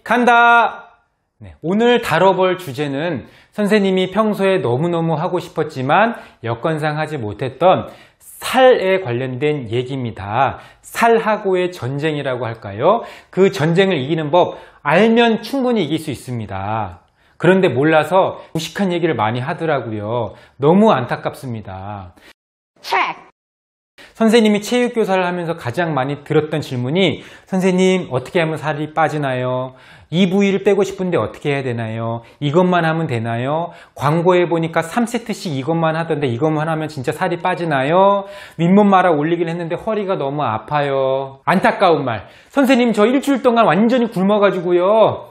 간다! 네, 오늘 다뤄볼 주제는 선생님이 평소에 너무너무 하고 싶었지만 여건상 하지 못했던 살에 관련된 얘기입니다. 살하고의 전쟁이라고 할까요? 그 전쟁을 이기는 법 알면 충분히 이길 수 있습니다. 그런데 몰라서 무식한 얘기를 많이 하더라고요. 너무 안타깝습니다. 선생님이 체육교사를 하면서 가장 많이 들었던 질문이 선생님 어떻게 하면 살이 빠지나요? 이 부위를 빼고 싶은데 어떻게 해야 되나요? 이것만 하면 되나요? 광고에 보니까 3세트씩 이것만 하던데 이것만 하면 진짜 살이 빠지나요? 윗몸 말아 올리긴 했는데 허리가 너무 아파요. 안타까운 말. 선생님 저 일주일 동안 완전히 굶어가지고요.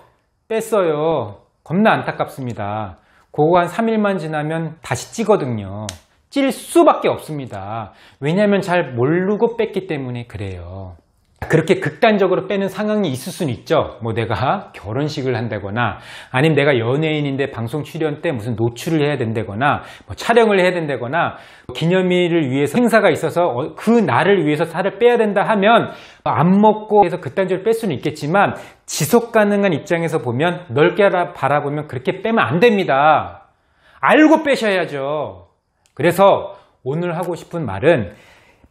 뺐어요. 겁나 안타깝습니다. 그거 한 3일만 지나면 다시 찌거든요. 찔 수밖에 없습니다. 왜냐하면 잘 모르고 뺐기 때문에 그래요. 그렇게 극단적으로 빼는 상황이 있을 수는 있죠. 뭐 내가 결혼식을 한다거나 아니면 내가 연예인인데 방송 출연 때 무슨 노출을 해야 된다거나 뭐 촬영을 해야 된다거나 기념일을 위해서 행사가 있어서 그 날을 위해서 살을 빼야 된다 하면 안 먹고 해서 극단적으로 뺄 수는 있겠지만 지속 가능한 입장에서 보면 넓게 바라보면 그렇게 빼면 안 됩니다. 알고 빼셔야죠. 그래서 오늘 하고 싶은 말은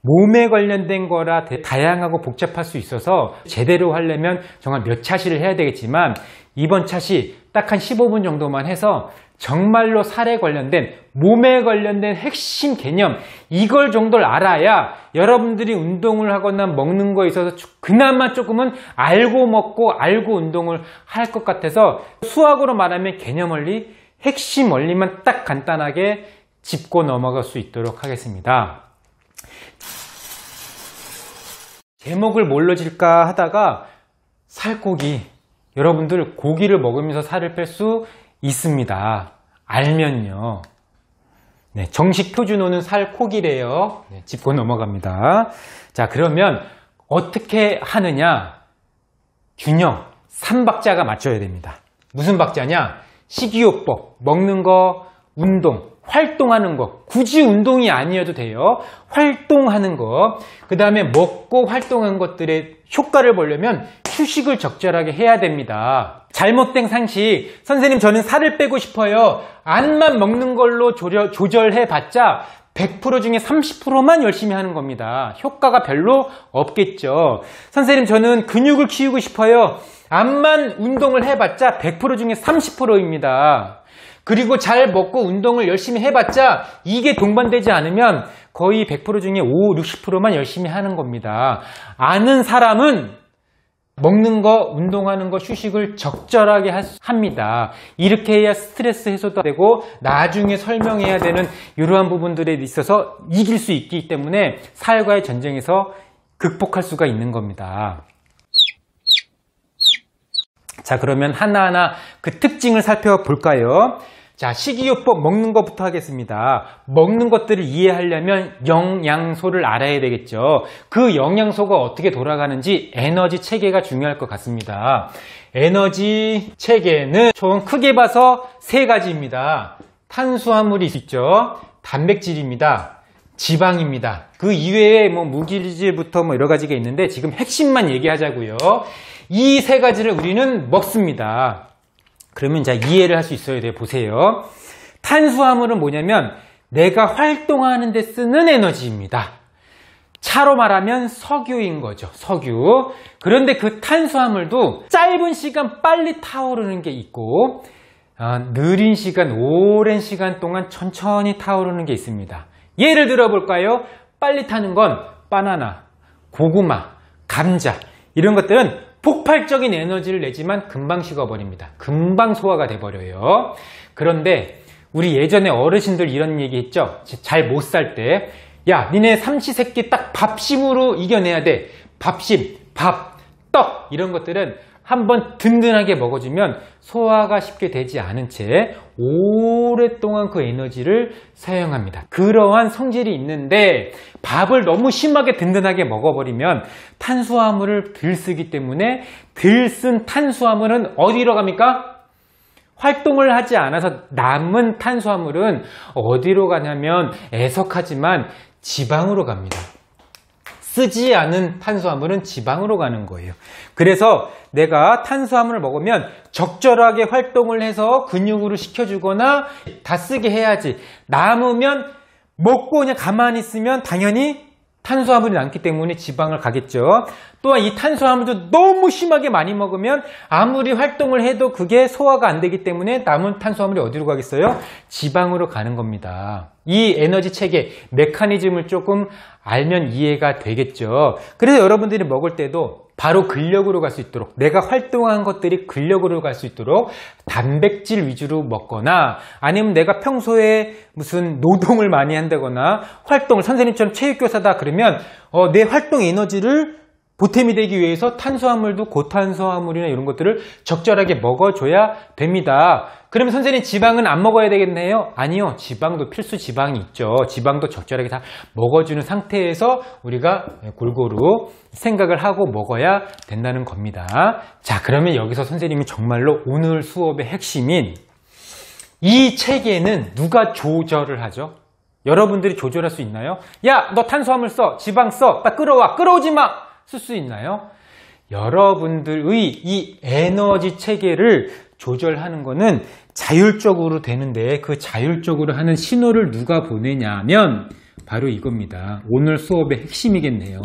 몸에 관련된 거라 다양하고 복잡할 수 있어서 제대로 하려면 정말 몇 차시를 해야 되겠지만 이번 차시 딱 한 15분 정도만 해서 정말로 살에 관련된 몸에 관련된 핵심 개념 이걸 정도를 알아야 여러분들이 운동을 하거나 먹는 거에 있어서 그나마 조금은 알고 먹고 알고 운동을 할 것 같아서 수학으로 말하면 개념 원리, 핵심 원리만 딱 간단하게 짚고 넘어갈 수 있도록 하겠습니다. 제목을 뭘로 질까 하다가 살코기. 여러분들 고기를 먹으면서 살을 뺄 수 있습니다. 알면요. 네, 정식 표준어는 살코기래요. 네, 짚고 넘어갑니다. 자, 그러면 어떻게 하느냐? 균형, 3박자가 맞춰야 됩니다. 무슨 박자냐? 식이요법, 먹는 거, 운동, 활동하는 거. 굳이 운동이 아니어도 돼요. 활동하는 거. 그 다음에 먹고 활동한 것들의 효과를 보려면 휴식을 적절하게 해야 됩니다. 잘못된 상식. 선생님 저는 살을 빼고 싶어요. 안만 먹는 걸로 조절해봤자 100% 중에 30%만 열심히 하는 겁니다. 효과가 별로 없겠죠. 선생님 저는 근육을 키우고 싶어요. 안만 운동을 해봤자 100% 중에 30%입니다. 그리고 잘 먹고 운동을 열심히 해봤자 이게 동반되지 않으면 거의 100% 중에 5, 60%만 열심히 하는 겁니다. 아는 사람은 먹는 거, 운동하는 거, 휴식을 적절하게 합니다. 이렇게 해야 스트레스 해소도 되고 나중에 설명해야 되는 이러한 부분들에 있어서 이길 수 있기 때문에 살과의 전쟁에서 극복할 수가 있는 겁니다. 자, 그러면 하나하나 그 특징을 살펴볼까요? 자, 식이요법 먹는 것부터 하겠습니다. 먹는 것들을 이해하려면 영양소를 알아야 되겠죠. 그 영양소가 어떻게 돌아가는지 에너지 체계가 중요할 것 같습니다. 에너지 체계는 총 크게 봐서 세 가지입니다. 탄수화물이 있죠. 단백질입니다. 지방입니다. 그 이외에 뭐 무기질부터 뭐 여러 가지가 있는데 지금 핵심만 얘기하자고요. 이 세 가지를 우리는 먹습니다. 그러면 이제 이해를 할 수 있어야 돼요. 보세요. 탄수화물은 뭐냐면 내가 활동하는 데 쓰는 에너지입니다. 차로 말하면 석유인 거죠. 석유. 그런데 그 탄수화물도 짧은 시간 빨리 타오르는 게 있고 느린 시간, 오랜 시간 동안 천천히 타오르는 게 있습니다. 예를 들어 볼까요? 빨리 타는 건 바나나, 고구마, 감자 이런 것들은 폭발적인 에너지를 내지만 금방 식어버립니다. 금방 소화가 돼버려요. 그런데 우리 예전에 어르신들 이런 얘기 했죠. 잘 못 살 때 야 니네 삼시세끼 딱 밥심으로 이겨내야 돼. 밥심, 밥, 떡 이런 것들은 한번 든든하게 먹어주면 소화가 쉽게 되지 않은 채 오랫동안 그 에너지를 사용합니다. 그러한 성질이 있는데 밥을 너무 심하게 든든하게 먹어버리면 탄수화물을 덜 쓰기 때문에 덜 쓴 탄수화물은 어디로 갑니까? 활동을 하지 않아서 남은 탄수화물은 어디로 가냐면 애석하지만 지방으로 갑니다. 쓰지 않은 탄수화물은 지방으로 가는 거예요. 그래서 내가 탄수화물을 먹으면 적절하게 활동을 해서 근육으로 식혀주거나 다 쓰게 해야지. 남으면 먹고 그냥 가만히 있으면 당연히 탄수화물이 남기 때문에 지방을 가겠죠. 또한 이 탄수화물도 너무 심하게 많이 먹으면 아무리 활동을 해도 그게 소화가 안 되기 때문에 남은 탄수화물이 어디로 가겠어요? 지방으로 가는 겁니다. 이 에너지 체계, 메커니즘을 조금 알면 이해가 되겠죠. 그래서 여러분들이 먹을 때도 바로 근력으로 갈 수 있도록, 내가 활동한 것들이 근력으로 갈 수 있도록 단백질 위주로 먹거나, 아니면 내가 평소에 무슨 노동을 많이 한다거나 활동을, 선생님처럼 체육교사다 그러면 내 활동 에너지를 보탬이 되기 위해서 탄수화물도 고탄수화물이나 이런 것들을 적절하게 먹어줘야 됩니다. 그러면 선생님, 지방은 안 먹어야 되겠네요? 아니요, 지방도 필수 지방이 있죠. 지방도 적절하게 다 먹어주는 상태에서 우리가 골고루 생각을 하고 먹어야 된다는 겁니다. 자, 그러면 여기서 선생님이 정말로 오늘 수업의 핵심인 이 체계는 누가 조절을 하죠? 여러분들이 조절할 수 있나요? 야, 너 탄수화물 써, 지방 써, 딱 끌어와, 끌어오지 마! 쓸 수 있나요? 여러분들의 이 에너지 체계를 조절하는 거는 자율적으로 되는데, 그 자율적으로 하는 신호를 누가 보내냐면 바로 이겁니다. 오늘 수업의 핵심이겠네요.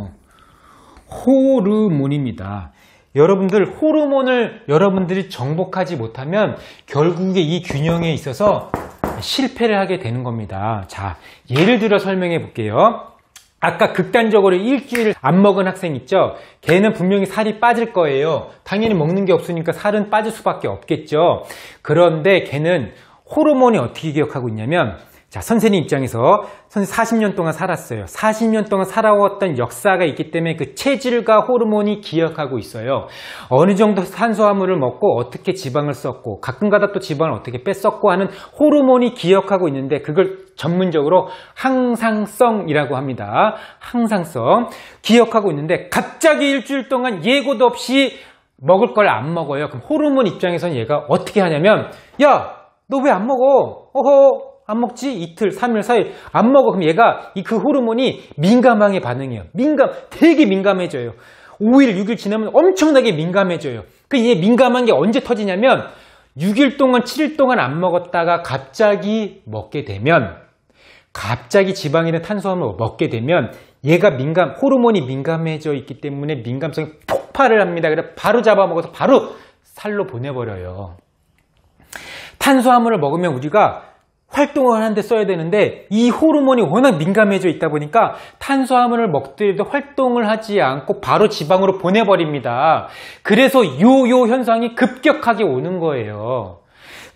호르몬입니다. 여러분들, 호르몬을 여러분들이 정복하지 못하면 결국에 이 균형에 있어서 실패를 하게 되는 겁니다. 자, 예를 들어 설명해 볼게요. 아까 극단적으로 일주일 안 먹은 학생 있죠? 걔는 분명히 살이 빠질 거예요. 당연히 먹는 게 없으니까 살은 빠질 수밖에 없겠죠. 그런데 걔는 호르몬이 어떻게 기억하고 있냐면, 자, 선생님 입장에서 선생님 40년 동안 살았어요. 40년 동안 살아왔던 역사가 있기 때문에 그 체질과 호르몬이 기억하고 있어요. 어느 정도 탄수화물을 먹고 어떻게 지방을 썼고 가끔가다 또 지방을 어떻게 뺐었고 하는 호르몬이 기억하고 있는데, 그걸 전문적으로 항상성이라고 합니다. 항상성. 기억하고 있는데 갑자기 일주일 동안 예고도 없이 먹을 걸 안 먹어요. 그럼 호르몬 입장에서는 얘가 어떻게 하냐면, 야, 너 왜 안 먹어? 어허, 안 먹지? 이틀, 3일, 4일 안 먹어. 그럼 얘가 그 호르몬이 민감하게 반응해요. 되게 민감해져요. 5일, 6일 지나면 엄청나게 민감해져요. 얘 민감한 게 언제 터지냐면 6일 동안, 7일 동안 안 먹었다가 갑자기 먹게 되면, 갑자기 지방이나 탄수화물을 먹게 되면 얘가 호르몬이 민감해져 있기 때문에 민감성이 폭발을 합니다. 그래서 바로 잡아먹어서 바로 살로 보내버려요. 탄수화물을 먹으면 우리가 활동을 하는데 써야 되는데 이 호르몬이 워낙 민감해져 있다 보니까 탄수화물을 먹더라도 활동을 하지 않고 바로 지방으로 보내버립니다. 그래서 요요 현상이 급격하게 오는 거예요.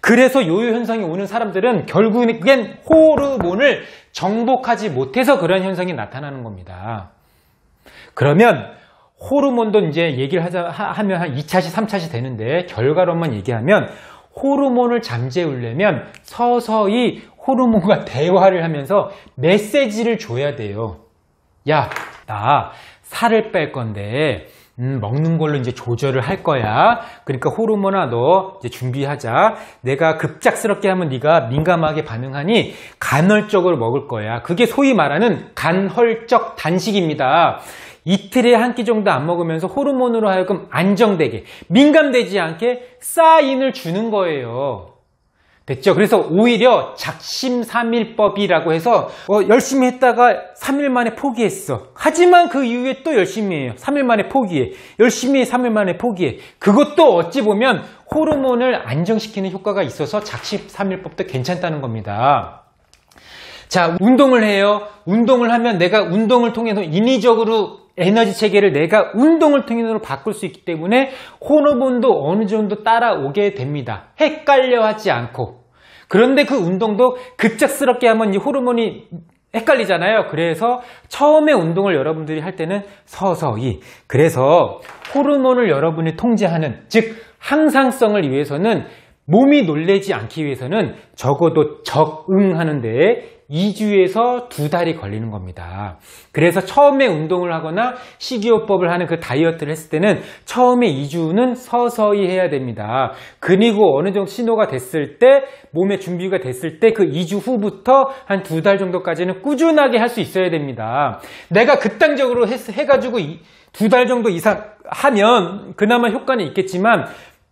그래서 요요 현상이 오는 사람들은 결국엔 호르몬을 정복하지 못해서 그런 현상이 나타나는 겁니다. 그러면 호르몬도 이제 얘기를 하면 한 2차시, 3차시 되는데, 결과론만 얘기하면 호르몬을 잠재우려면 서서히 호르몬과 대화를 하면서 메시지를 줘야 돼요. 야, 나 살을 뺄 건데 먹는 걸로 이제 조절을 할 거야. 그러니까 호르몬아, 너 이제 준비하자. 내가 급작스럽게 하면 네가 민감하게 반응하니 간헐적으로 먹을 거야. 그게 소위 말하는 간헐적 단식입니다. 이틀에 한 끼 정도 안 먹으면서 호르몬으로 하여금 안정되게, 민감되지 않게 사인을 주는 거예요. 됐죠? 그래서 오히려 작심삼일법이라고 해서 열심히 했다가 3일 만에 포기했어. 하지만 그 이후에 또 열심히 해요. 3일 만에 포기해. 열심히 해. 3일 만에 포기해. 그것도 어찌 보면 호르몬을 안정시키는 효과가 있어서 작심삼일법도 괜찮다는 겁니다. 자, 운동을 해요. 운동을 하면 내가 운동을 통해서 인위적으로 에너지 체계를 내가 운동을 통해서 바꿀 수 있기 때문에 호르몬도 어느 정도 따라오게 됩니다. 헷갈려 하지 않고. 그런데 그 운동도 급작스럽게 하면 이 호르몬이 헷갈리잖아요. 그래서 처음에 운동을 여러분들이 할 때는 서서히. 그래서 호르몬을 여러분이 통제하는, 즉 항상성을 위해서는 몸이 놀라지 않기 위해서는 적어도 적응하는데 2주에서 2달이 걸리는 겁니다. 그래서 처음에 운동을 하거나 식이요법을 하는 그 다이어트를 했을 때는 처음에 2주는 서서히 해야 됩니다. 그리고 어느 정도 신호가 됐을 때, 몸의 준비가 됐을 때 그 2주 후부터 한 2달 정도까지는 꾸준하게 할 수 있어야 됩니다. 내가 극단적으로 해가지고 2달 정도 이상 하면 그나마 효과는 있겠지만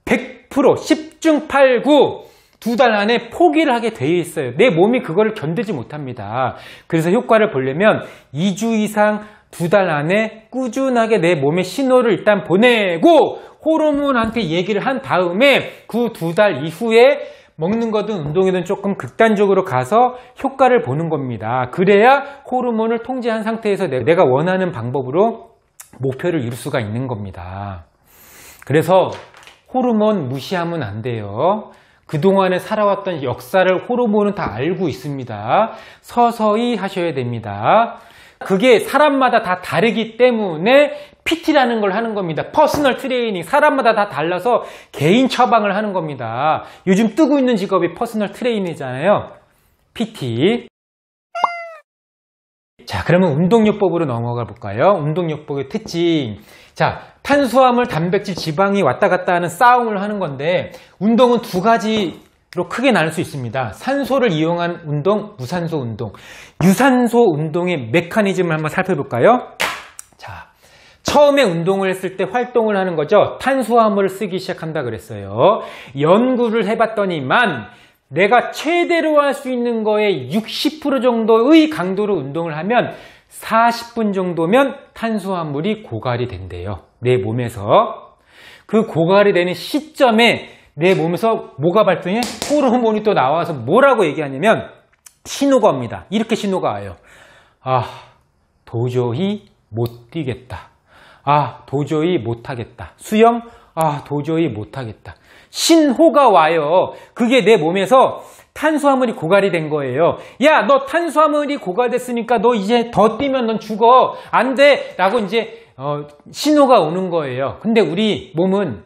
100% 10중 8구 2달 안에 포기를 하게 돼 있어요. 내 몸이 그거를 견디지 못합니다. 그래서 효과를 보려면 2주 이상 2달 안에 꾸준하게 내 몸에 신호를 일단 보내고 호르몬한테 얘기를 한 다음에 그 2달 이후에 먹는 거든 운동이든 조금 극단적으로 가서 효과를 보는 겁니다. 그래야 호르몬을 통제한 상태에서 내가 원하는 방법으로 목표를 이룰 수가 있는 겁니다. 그래서 호르몬 무시하면 안 돼요. 그동안에 살아왔던 역사를 호르몬은 다 알고 있습니다. 서서히 하셔야 됩니다. 그게 사람마다 다 다르기 때문에 PT라는 걸 하는 겁니다. 퍼스널 트레이닝. 사람마다 다 달라서 개인 처방을 하는 겁니다. 요즘 뜨고 있는 직업이 퍼스널 트레이닝이잖아요. PT. 자, 그러면 운동요법으로 넘어가 볼까요? 운동요법의 특징. 자, 탄수화물, 단백질, 지방이 왔다 갔다 하는 싸움을 하는 건데 운동은 두 가지로 크게 나눌 수 있습니다. 산소를 이용한 운동, 무산소 운동. 유산소 운동의 메커니즘을 한번 살펴볼까요? 자, 처음에 운동을 했을 때 활동을 하는 거죠. 탄수화물을 쓰기 시작한다 그랬어요. 연구를 해봤더니만 내가 최대로 할 수 있는 거에 60% 정도의 강도로 운동을 하면 40분 정도면 탄수화물이 고갈이 된대요. 내 몸에서. 그 고갈이 되는 시점에 내 몸에서 뭐가 발동해? 호르몬이 또 나와서 뭐라고 얘기하냐면 신호가 옵니다. 이렇게 신호가 와요. 아, 도저히 못 뛰겠다. 아, 도저히 못하겠다. 수영? 아, 도저히 못하겠다. 신호가 와요. 그게 내 몸에서 탄수화물이 고갈이 된 거예요. 야, 너 탄수화물이 고갈됐으니까 너 이제 더 뛰면 넌 죽어. 안 돼. 라고 이제 신호가 오는 거예요. 근데 우리 몸은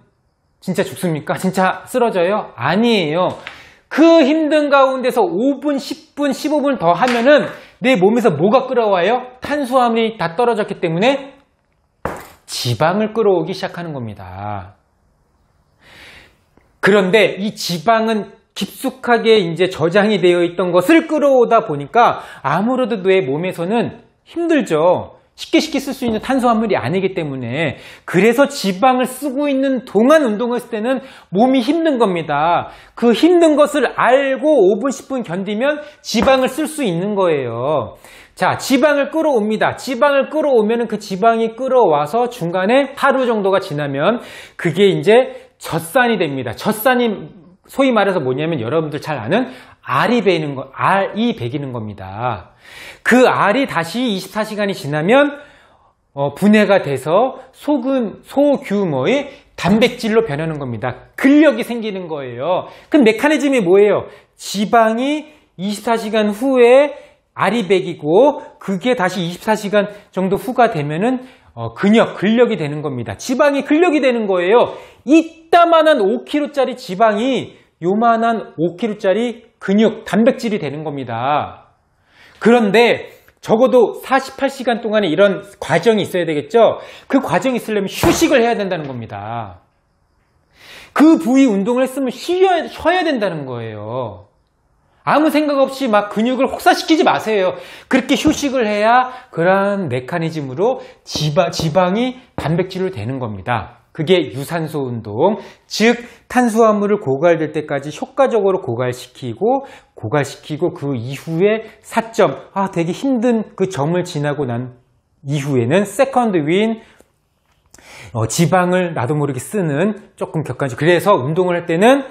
진짜 죽습니까? 진짜 쓰러져요? 아니에요. 그 힘든 가운데서 5분, 10분, 15분 더 하면은 내 몸에서 뭐가 끌어와요? 탄수화물이 다 떨어졌기 때문에 지방을 끌어오기 시작하는 겁니다. 그런데 이 지방은 깊숙하게 이제 저장이 되어 있던 것을 끌어오다 보니까 아무래도 내 몸에서는 힘들죠. 쉽게 쓸 수 있는 탄수화물이 아니기 때문에. 그래서 지방을 쓰고 있는 동안 운동을 했을 때는 몸이 힘든 겁니다. 그 힘든 것을 알고 5분, 10분 견디면 지방을 쓸 수 있는 거예요. 자, 지방을 끌어옵니다. 지방을 끌어오면 그 지방이 끌어와서 중간에 하루 정도가 지나면 그게 이제 젖산이 됩니다. 젖산이 소위 말해서 뭐냐면 여러분들 잘 아는 알이 배기는 겁니다. 그 알이 다시 24시간이 지나면 분해가 돼서 소규모의 단백질로 변하는 겁니다. 근력이 생기는 거예요. 그럼 메커니즘이 뭐예요? 지방이 24시간 후에 알이 배기고 그게 다시 24시간 정도 후가 되면은 근력이 되는 겁니다. 지방이 근력이 되는 거예요. 이따만한 5kg짜리 지방이 요만한 5kg짜리 근육, 단백질이 되는 겁니다. 그런데 적어도 48시간 동안에 이런 과정이 있어야 되겠죠? 그 과정이 있으려면 휴식을 해야 된다는 겁니다. 그 부위 운동을 했으면 쉬어야 된다는 거예요. 아무 생각 없이 막 근육을 혹사시키지 마세요. 그렇게 휴식을 해야 그러한 메커니즘으로 지방이 단백질로 되는 겁니다. 그게 유산소 운동, 즉 탄수화물을 고갈될 때까지 효과적으로 고갈시키고 그 이후에 사점, 되게 힘든 그 점을 지나고 난 이후에는 세컨드 윈, 지방을 나도 모르게 쓰는 조금 격간적. 그래서 운동을 할 때는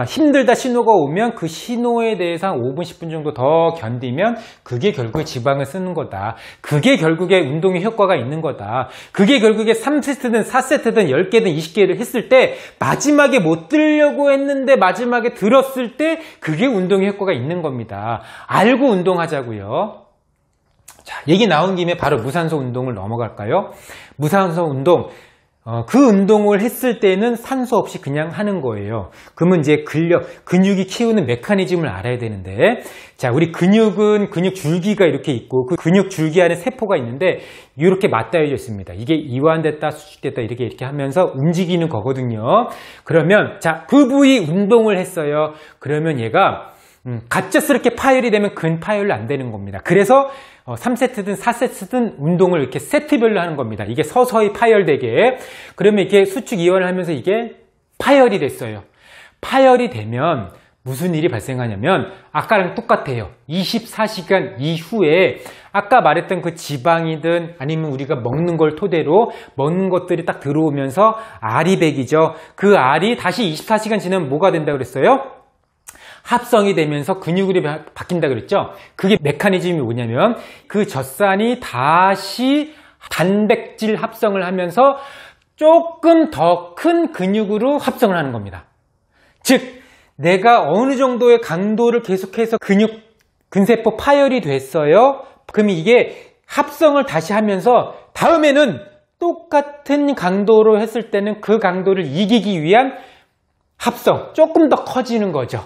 힘들다 신호가 오면 그 신호에 대해서 한 5분, 10분 정도 더 견디면 그게 결국에 지방을 쓰는 거다. 그게 결국에 운동에 효과가 있는 거다. 그게 결국에 3세트든 4세트든 10개든 20개를 했을 때 마지막에 못 들려고 했는데 마지막에 들었을 때 그게 운동에 효과가 있는 겁니다. 알고 운동하자고요. 자, 얘기 나온 김에 바로 무산소 운동을 넘어갈까요? 무산소 운동. 그 운동을 했을 때는 산소 없이 그냥 하는 거예요. 그러면 이제 근육이 키우는 메커니즘을 알아야 되는데, 자, 우리 근육은 근육 줄기가 이렇게 있고, 그 근육 줄기 안에 세포가 있는데, 이렇게 맞닿여져 있습니다. 이게 이완됐다, 수축됐다, 이렇게 하면서 움직이는 거거든요. 그러면, 자, 그 부위 운동을 했어요. 그러면 얘가, 갑작스럽게 파열이 되면 근파열로 안 되는 겁니다. 그래서 3세트든 4세트든 운동을 이렇게 세트별로 하는 겁니다. 이게 서서히 파열되게. 그러면 이렇게 수축 이완을 하면서 이게 파열이 됐어요. 파열이 되면 무슨 일이 발생하냐면 아까랑 똑같아요. 24시간 이후에 아까 말했던 그 지방이든 아니면 우리가 먹는 걸 토대로 먹는 것들이 딱 들어오면서 알이 배기죠. 그 알이 다시 24시간 지나면 뭐가 된다고 그랬어요? 합성이 되면서 근육으로 바뀐다 그랬죠. 그게 메커니즘이 뭐냐면 그 젖산이 다시 단백질 합성을 하면서 조금 더 큰 근육으로 합성을 하는 겁니다. 즉 내가 어느 정도의 강도를 계속해서 근세포 파열이 됐어요. 그럼 이게 합성을 다시 하면서 다음에는 똑같은 강도로 했을 때는 그 강도를 이기기 위한 합성 조금 더 커지는 거죠.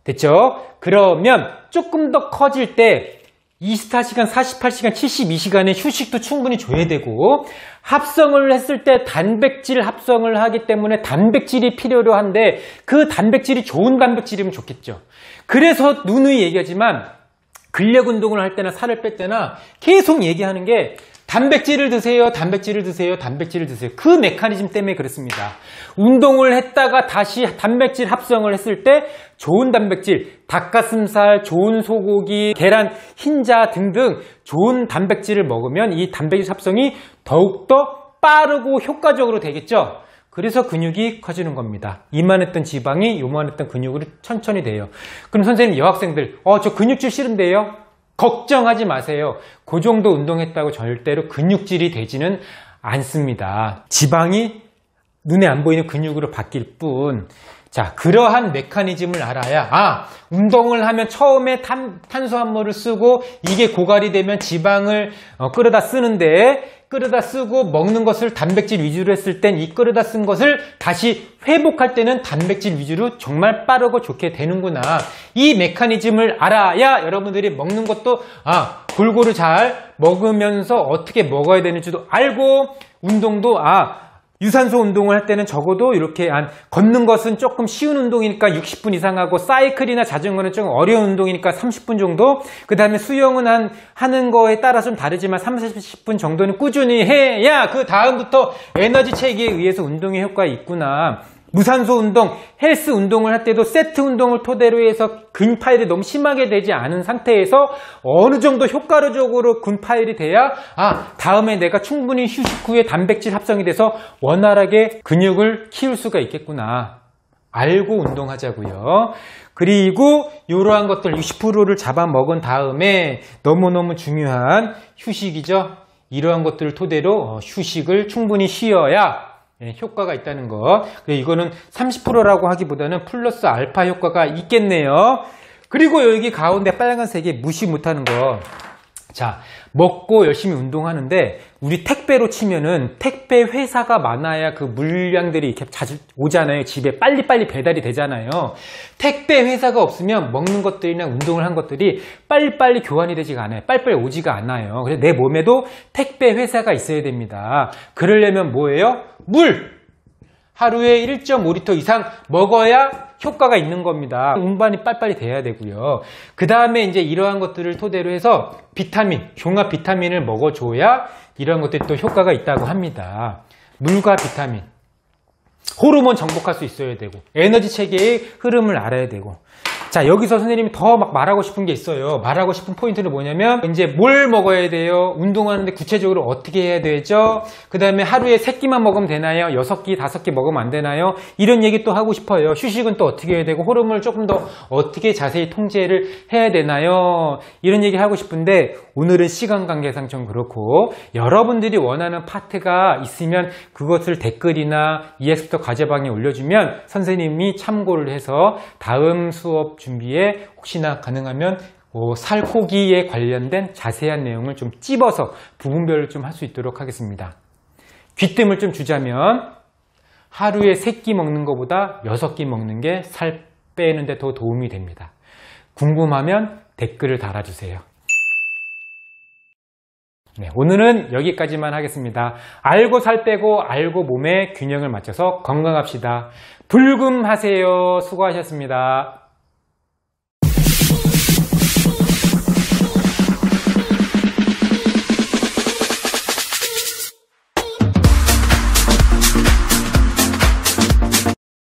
됐죠? 그러면 조금 더 커질 때 24시간, 48시간, 72시간의 휴식도 충분히 줘야 되고 합성을 했을 때 단백질 합성을 하기 때문에 단백질이 필요로 한데 그 단백질이 좋은 단백질이면 좋겠죠. 그래서 누누이 얘기하지만 근력 운동을 할 때나 살을 뺄 때나 계속 얘기하는 게 단백질을 드세요, 단백질을 드세요, 단백질을 드세요. 그 메커니즘 때문에 그렇습니다. 운동을 했다가 다시 단백질 합성을 했을 때 좋은 단백질, 닭가슴살, 좋은 소고기, 계란, 흰자 등등 좋은 단백질을 먹으면 이 단백질 합성이 더욱더 빠르고 효과적으로 되겠죠. 그래서 근육이 커지는 겁니다. 이만했던 지방이 요만했던 근육으로 천천히 돼요. 그럼 선생님, 여학생들, 저 근육질 싫은데요? 걱정하지 마세요. 그 정도 운동했다고 절대로 근육질이 되지는 않습니다. 지방이 눈에 안 보이는 근육으로 바뀔 뿐. 자, 그러한 메커니즘을 알아야 운동을 하면 처음에 탄수화물을 쓰고 이게 고갈이 되면 지방을 끌어다 쓰는데 끌어다 쓰고 먹는 것을 단백질 위주로 했을 땐 이 끌어다 쓴 것을 다시 회복할 때는 단백질 위주로 정말 빠르고 좋게 되는구나. 이 메커니즘을 알아야 여러분들이 먹는 것도 골고루 잘 먹으면서 어떻게 먹어야 되는지도 알고 운동도 유산소 운동을 할 때는 적어도 이렇게 걷는 것은 조금 쉬운 운동이니까 60분 이상 하고 사이클이나 자전거는 좀 어려운 운동이니까 30분 정도 그 다음에 수영은 하는 거에 따라 좀 다르지만 30분 정도는 꾸준히 해야 그 다음부터 에너지 체계에 의해서 운동의 효과가 있구나. 무산소 운동, 헬스 운동을 할 때도 세트 운동을 토대로 해서 근파열이 너무 심하게 되지 않은 상태에서 어느 정도 효과적으로 근파열이 돼야 다음에 내가 충분히 휴식 후에 단백질 합성이 돼서 원활하게 근육을 키울 수가 있겠구나. 알고 운동하자고요. 그리고 이러한 것들 60%를 잡아먹은 다음에 너무너무 중요한 휴식이죠. 이러한 것들을 토대로 휴식을 충분히 쉬어야 효과가 있다는 거. 이거는 30%라고 하기보다는 플러스 알파 효과가 있겠네요. 그리고 여기 가운데 빨간색이 무시 못하는 거. 자, 먹고 열심히 운동하는데 우리 택배로 치면은 택배 회사가 많아야 그 물량들이 이렇게 자주 오잖아요. 집에 빨리빨리 배달이 되잖아요. 택배 회사가 없으면 먹는 것들이나 운동을 한 것들이 빨리빨리 교환이 되지가 않아요. 빨리빨리 오지가 않아요. 그래서 내 몸에도 택배 회사가 있어야 됩니다. 그러려면 뭐예요? 물! 하루에 1.5리터 이상 먹어야 효과가 있는 겁니다. 운반이 빨리빨리 돼야 되고요. 그 다음에 이제 이러한 것들을 토대로 해서 비타민, 종합 비타민을 먹어줘야 이러한 것들이 또 효과가 있다고 합니다. 물과 비타민, 호르몬 정복할 수 있어야 되고 에너지 체계의 흐름을 알아야 되고. 자, 여기서 선생님이 더 막 말하고 싶은 게 있어요. 말하고 싶은 포인트는 뭐냐면 이제 뭘 먹어야 돼요? 운동하는데 구체적으로 어떻게 해야 되죠? 그 다음에 하루에 3끼만 먹으면 되나요? 6끼, 5끼 먹으면 안 되나요? 이런 얘기 또 하고 싶어요. 휴식은 또 어떻게 해야 되고 호르몬을 조금 더 어떻게 자세히 통제를 해야 되나요? 이런 얘기 하고 싶은데 오늘은 시간 관계상 좀 그렇고 여러분들이 원하는 파트가 있으면 그것을 댓글이나 EX부터 과제방에 올려주면 선생님이 참고를 해서 다음 수업 준비에 혹시나 가능하면 살코기에 관련된 자세한 내용을 좀 찝어서 부분별로 좀 할 수 있도록 하겠습니다. 귀뜸을 좀 주자면 하루에 3끼 먹는 것보다 6끼 먹는 게 살 빼는 데 더 도움이 됩니다. 궁금하면 댓글을 달아주세요. 네, 오늘은 여기까지만 하겠습니다. 알고 살 빼고 알고 몸의 균형을 맞춰서 건강합시다. 불금하세요. 수고하셨습니다.